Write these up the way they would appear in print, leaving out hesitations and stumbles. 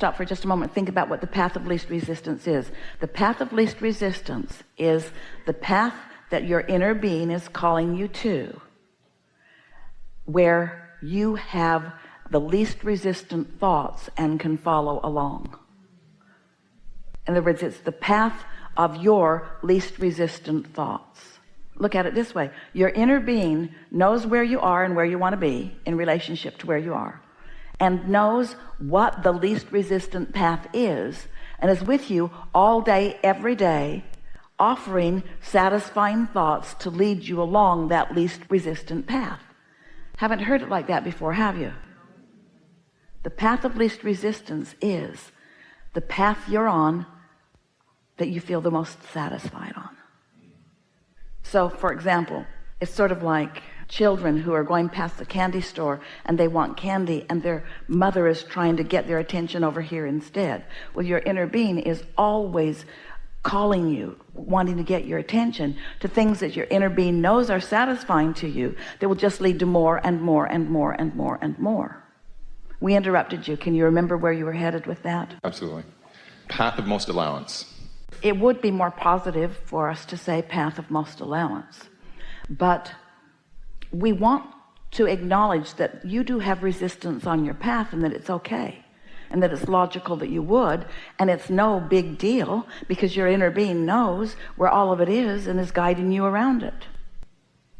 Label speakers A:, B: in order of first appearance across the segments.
A: stop for just a moment and think about what the path of least resistance is. The path of least resistance is the path that your inner being is calling you to, where you have the least resistant thoughts and can follow along. In other words, it's the path of your least resistant thoughts. Look at it this way. Your inner being knows where you are and where you want to be in relationship to where you are, and knows what the least resistant path is, and is with you all day, every day, offering satisfying thoughts to lead you along that least resistant path. Haven't heard it like that before, have you? The path of least resistance is the path you're on that you feel the most satisfied on. So, for example, it's sort of like children who are going past the candy store and they want candy, and their mother is trying to get their attention over here instead. Well, your inner being is always calling you, wanting to get your attention to things that your inner being knows are satisfying to you, that will just lead to more and more and more and more and more. We interrupted you. Can you remember where you were headed with that?
B: Absolutely. Path of most allowance.
A: It would be more positive for us to say path of most allowance, but we want to acknowledge that you do have resistance on your path, and that it's okay, and that it's logical that you would, and it's no big deal, because your inner being knows where all of it is and is guiding you around it.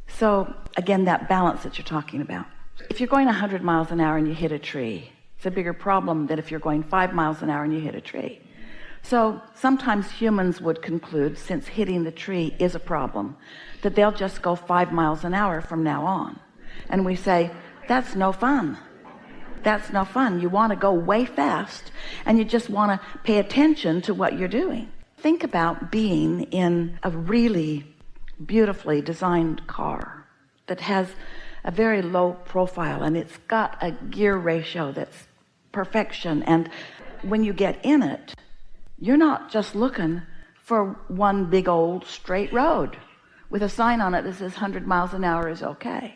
A: So again, that balance that you're talking about. If you're going 100 miles an hour and you hit a tree, it's a bigger problem than if you're going 5 miles an hour and you hit a tree. So sometimes humans would conclude, since hitting the tree is a problem, that they'll just go 5 miles an hour from now on. And we say, that's no fun. That's no fun. You want to go way fast, and you just want to pay attention to what you're doing. Think about being in a really beautifully designed car that has a very low profile, and it's got a gear ratio that's perfection. And when you get in it, you're not just looking for one big old straight road with a sign on it that says 100 miles an hour is okay.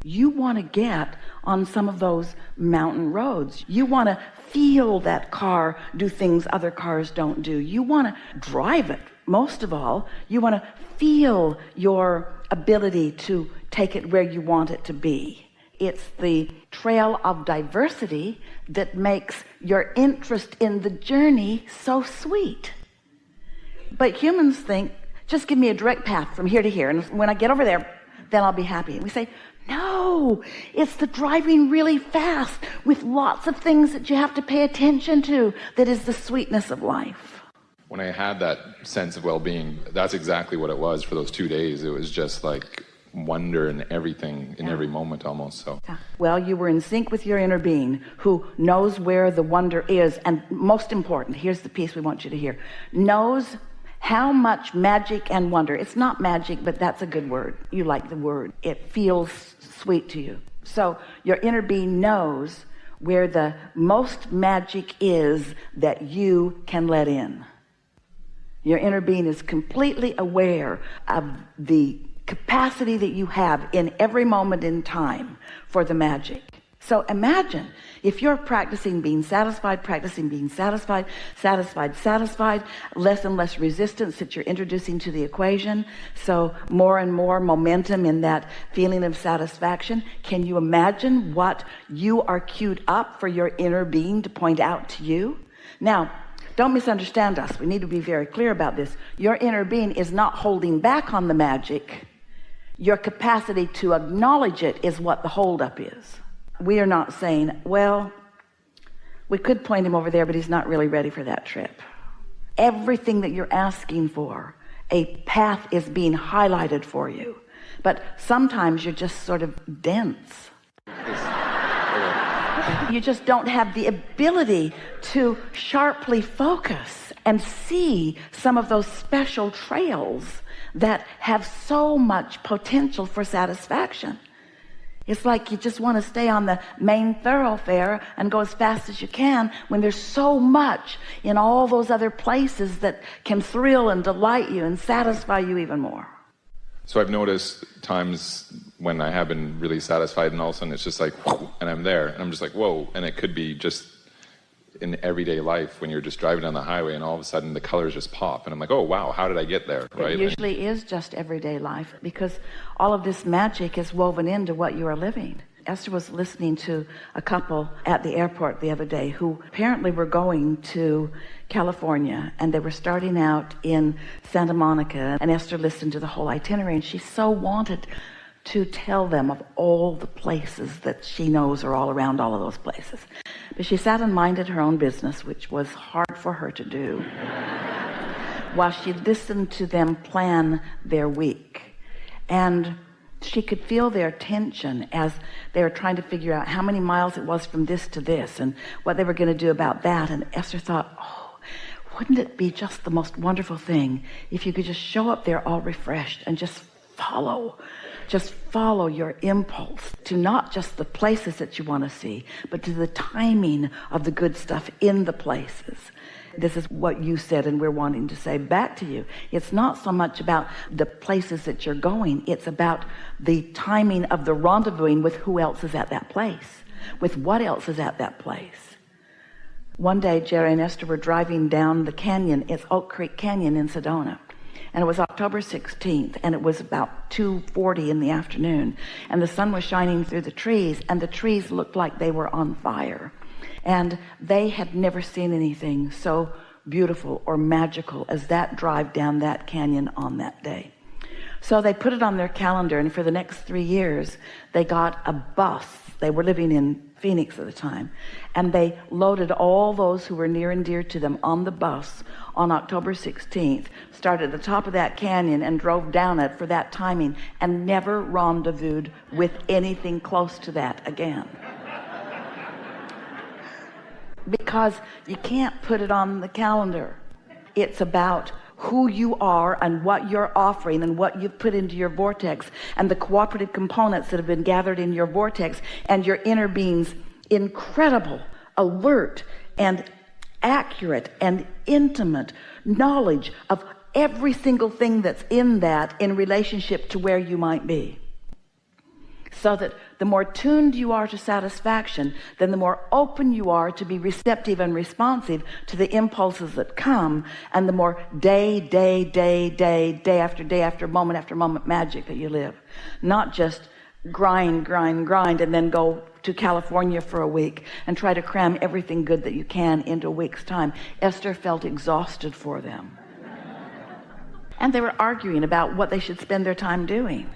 A: You want to get on some of those mountain roads. You want to feel that car do things other cars don't do. You want to drive it. Most of all, you want to feel your ability to take it where you want it to be. It's the trail of diversity that makes your interest in the journey so sweet. But humans think, just give me a direct path from here to here, and when I get over there, then I'll be happy. And we say, no, it's the driving really fast with lots of things that you have to pay attention to that is the sweetness of life.
B: When I had that sense of well-being, that's exactly what it was for those 2 days. It was just like wonder and everything in every moment almost. So
A: well, you were in sync with your inner being, who knows where the wonder is, and most important, here's the piece we want you to hear, knows how much magic and wonder. It's not magic, but that's a good word. You like the word. It feels sweet to you. So your inner being knows where the most magic is that you can let in. Your inner being is completely aware of the capacity that you have in every moment in time for the magic. So imagine if you're practicing being satisfied, less and less resistance that you're introducing to the equation, so more and more momentum in that feeling of satisfaction. Can you imagine what you are queued up for your inner being to point out to you? Now, don't misunderstand us. We need to be very clear about this. Your inner being is not holding back on the magic. Your capacity to acknowledge it is what the holdup is. We are not saying, well, we could point him over there, but he's not really ready for that trip. Everything that you're asking for, a path is being highlighted for you. But sometimes you're just sort of dense. You just don't have the ability to sharply focus and see some of those special trails that have so much potential for satisfaction. It's like you just want to stay on the main thoroughfare and go as fast as you can, when there's so much in all those other places that can thrill and delight you and satisfy you even more.
B: So I've noticed times when I have been really satisfied, and all of a sudden it's just like, whoa, and I'm there, and I'm just like, whoa, and it could be just in everyday life when you're just driving down the highway and all of a sudden the colors just pop and I'm like, oh wow, how did I get there? Right?
A: It usually is just everyday life, because all of this magic is woven into what you are living. Esther was listening to a couple at the airport the other day who apparently were going to California, and they were starting out in Santa Monica, and Esther listened to the whole itinerary, and she so wanted to tell them of all the places that she knows are all around all of those places. But she sat and minded her own business, which was hard for her to do, while she listened to them plan their week. And she could feel their tension as they were trying to figure out how many miles it was from this to this and what they were going to do about that. And Esther thought, oh, wouldn't it be just the most wonderful thing if you could just show up there all refreshed and just follow your impulse to not just the places that you want to see, but to the timing of the good stuff in the places. This is what you said, and we're wanting to say back to you. It's not so much about the places that you're going. It's about the timing of the rendezvousing with who else is at that place, with what else is at that place. One day, Jerry and Esther were driving down the canyon. It's Oak Creek Canyon in Sedona. And it was October 16th, and it was about 2:40 in the afternoon. And the sun was shining through the trees, and the trees looked like they were on fire. And they had never seen anything so beautiful or magical as that drive down that canyon on that day. So they put it on their calendar, and for the next 3 years, they got a bus. They were living in Phoenix at the time, and they loaded all those who were near and dear to them on the bus on October 16th, started at the top of that canyon and drove down it for that timing, and never rendezvoused with anything close to that again. Because you can't put it on the calendar. It's about who you are and what you're offering and what you've put into your vortex and the cooperative components that have been gathered in your vortex, and your inner being's incredible, alert, and accurate and intimate knowledge of every single thing that's in that in relationship to where you might be. So that the more tuned you are to satisfaction, then the more open you are to be receptive and responsive to the impulses that come, and the more day after moment magic that you live. Not just grind, and then go to California for a week and try to cram everything good that you can into a week's time. Esther felt exhausted for them. And they were arguing about what they should spend their time doing.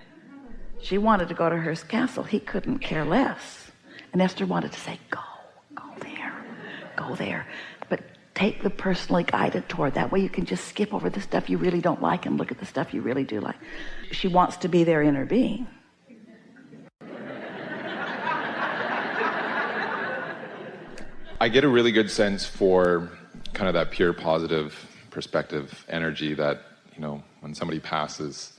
A: She wanted to go to Hearst Castle. He couldn't care less. And Esther wanted to say, go there. But take the personally guided tour. That way you can just skip over the stuff you really don't like and look at the stuff you really do like. She wants to be their inner being.
B: I get a really good sense for kind of that pure positive perspective energy that, you know, when somebody passes,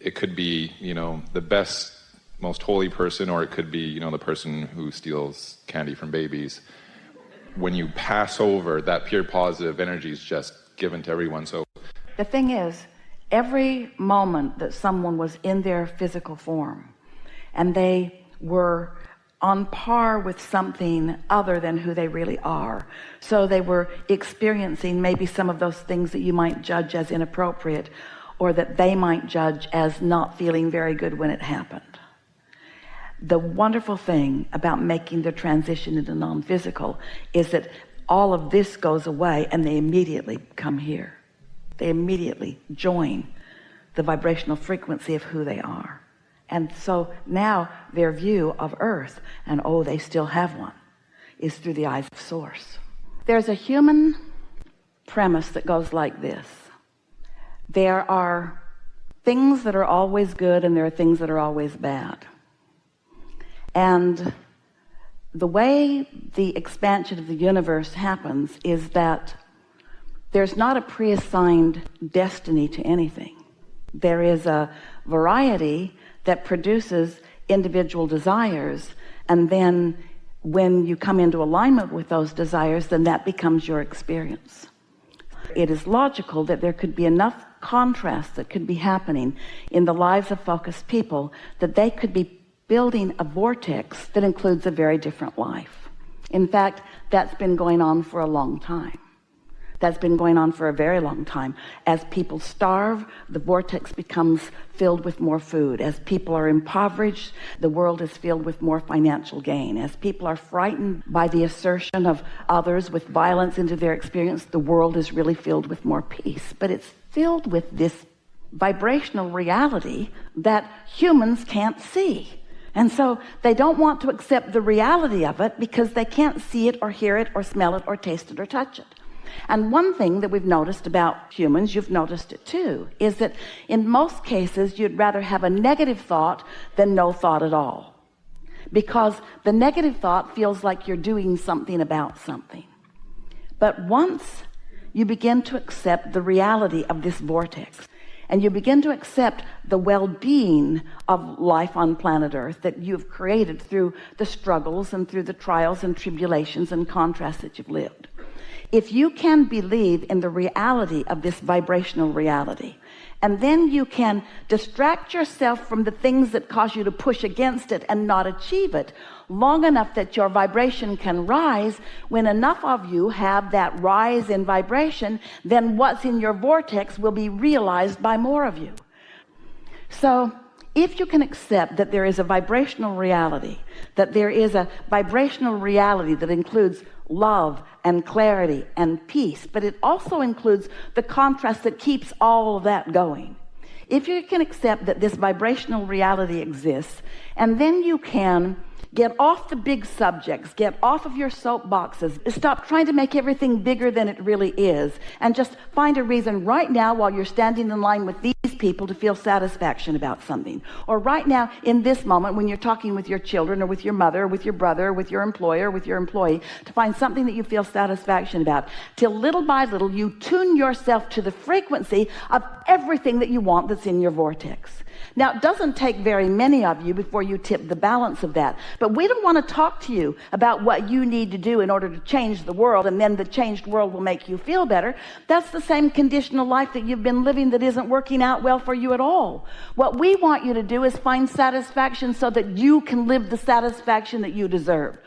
B: it could be, you know, the best, most holy person, or it could be, you know, the person who steals candy from babies. When you pass over, that pure positive energy is just given to everyone. So
A: the thing is, every moment that someone was in their physical form and they were on par with something other than who they really are, so they were experiencing maybe some of those things that you might judge as inappropriate, or that they might judge as not feeling very good when it happened. The wonderful thing about making the transition into non-physical is that all of this goes away, and they immediately come here. They immediately join the vibrational frequency of who they are. And so now their view of Earth, and oh, they still have one, is through the eyes of Source. There's a human premise that goes like this. There are things that are always good, and there are things that are always bad. And the way the expansion of the universe happens is that there's not a pre-assigned destiny to anything. There is a variety that produces individual desires, and then when you come into alignment with those desires, then that becomes your experience. It is logical that there could be enough contrast that could be happening in the lives of focused people that they could be building a vortex that includes a very different life. In fact, that's been going on for a long time. That's been going on for a very long time. As people starve, the vortex becomes filled with more food. As people are impoverished, the world is filled with more financial gain. As people are frightened by the assertion of others with violence into their experience, the world is really filled with more peace. But it's filled with this vibrational reality that humans can't see. And so they don't want to accept the reality of it because they can't see it or hear it or smell it or taste it or touch it. And one thing that we've noticed about humans, you've noticed it too, is that in most cases you'd rather have a negative thought than no thought at all, because the negative thought feels like you're doing something about something. But once you begin to accept the reality of this vortex, and you begin to accept the well-being of life on planet Earth that you've created through the struggles and through the trials and tribulations and contrasts that you've lived, if you can believe in the reality of this vibrational reality, and then you can distract yourself from the things that cause you to push against it and not achieve it long enough that your vibration can rise, when enough of you have that rise in vibration, then what's in your vortex will be realized by more of you. So if you can accept that there is a vibrational reality, that there is a vibrational reality that includes love and clarity and peace, but it also includes the contrast that keeps all of that going. If you can accept that this vibrational reality exists, and then you can get off the big subjects, get off of your soapboxes, stop trying to make everything bigger than it really is, and just find a reason right now while you're standing in line with these people to feel satisfaction about something, or right now in this moment when you're talking with your children or with your mother or with your brother or with your employer or with your employee, to find something that you feel satisfaction about, till little by little you tune yourself to the frequency of everything that you want that's in your vortex. Now, it doesn't take very many of you before you tip the balance of that, but we don't want to talk to you about what you need to do in order to change the world, and then the changed world will make you feel better. That's the same conditional life that you've been living that isn't working out well for you at all. What we want you to do is find satisfaction so that you can live the satisfaction that you deserve.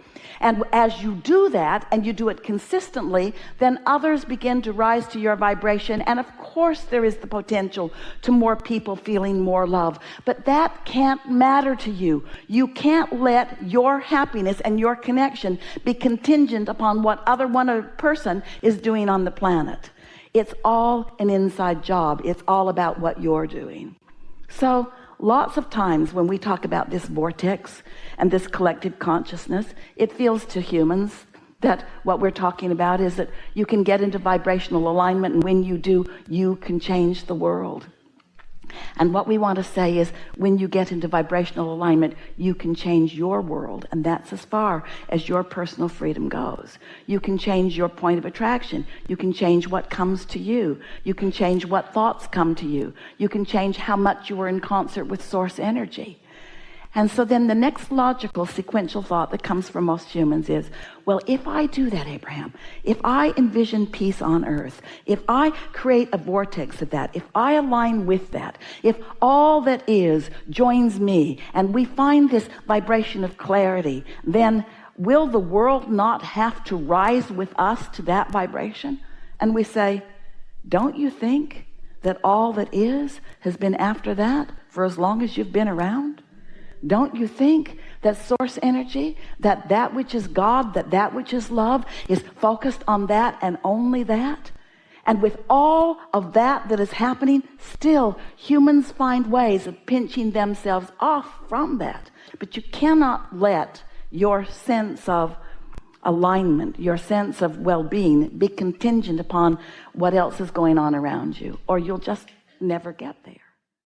A: And as you do that, and you do it consistently, then others begin to rise to your vibration. And of course there is the potential to more people feeling more love, but that can't matter to you. You can't let your happiness and your connection be contingent upon what one other person is doing on the planet. It's all an inside job. It's all about what you're doing. So lots of times when we talk about this vortex and this collective consciousness, it feels to humans that what we're talking about is that you can get into vibrational alignment, and when you do, you can change the world. And what we want to say is, when you get into vibrational alignment, you can change your world, and that's as far as your personal freedom goes. You can change your point of attraction. You can change what comes to you. You can change what thoughts come to you. You can change how much you are in concert with source energy. And so then the next logical sequential thought that comes from most humans is, well, if I do that, Abraham, if I envision peace on earth, if I create a vortex of that, if I align with that, if all that is joins me and we find this vibration of clarity, then will the world not have to rise with us to that vibration? And we say, don't you think that all that is has been after that for as long as you've been around? Don't you think that source energy, that which is God, that which is love, is focused on that and only that? And with all of that is happening, still humans find ways of pinching themselves off from that. But you cannot let your sense of alignment, your sense of well-being, be contingent upon what else is going on around you, or you'll just never get there.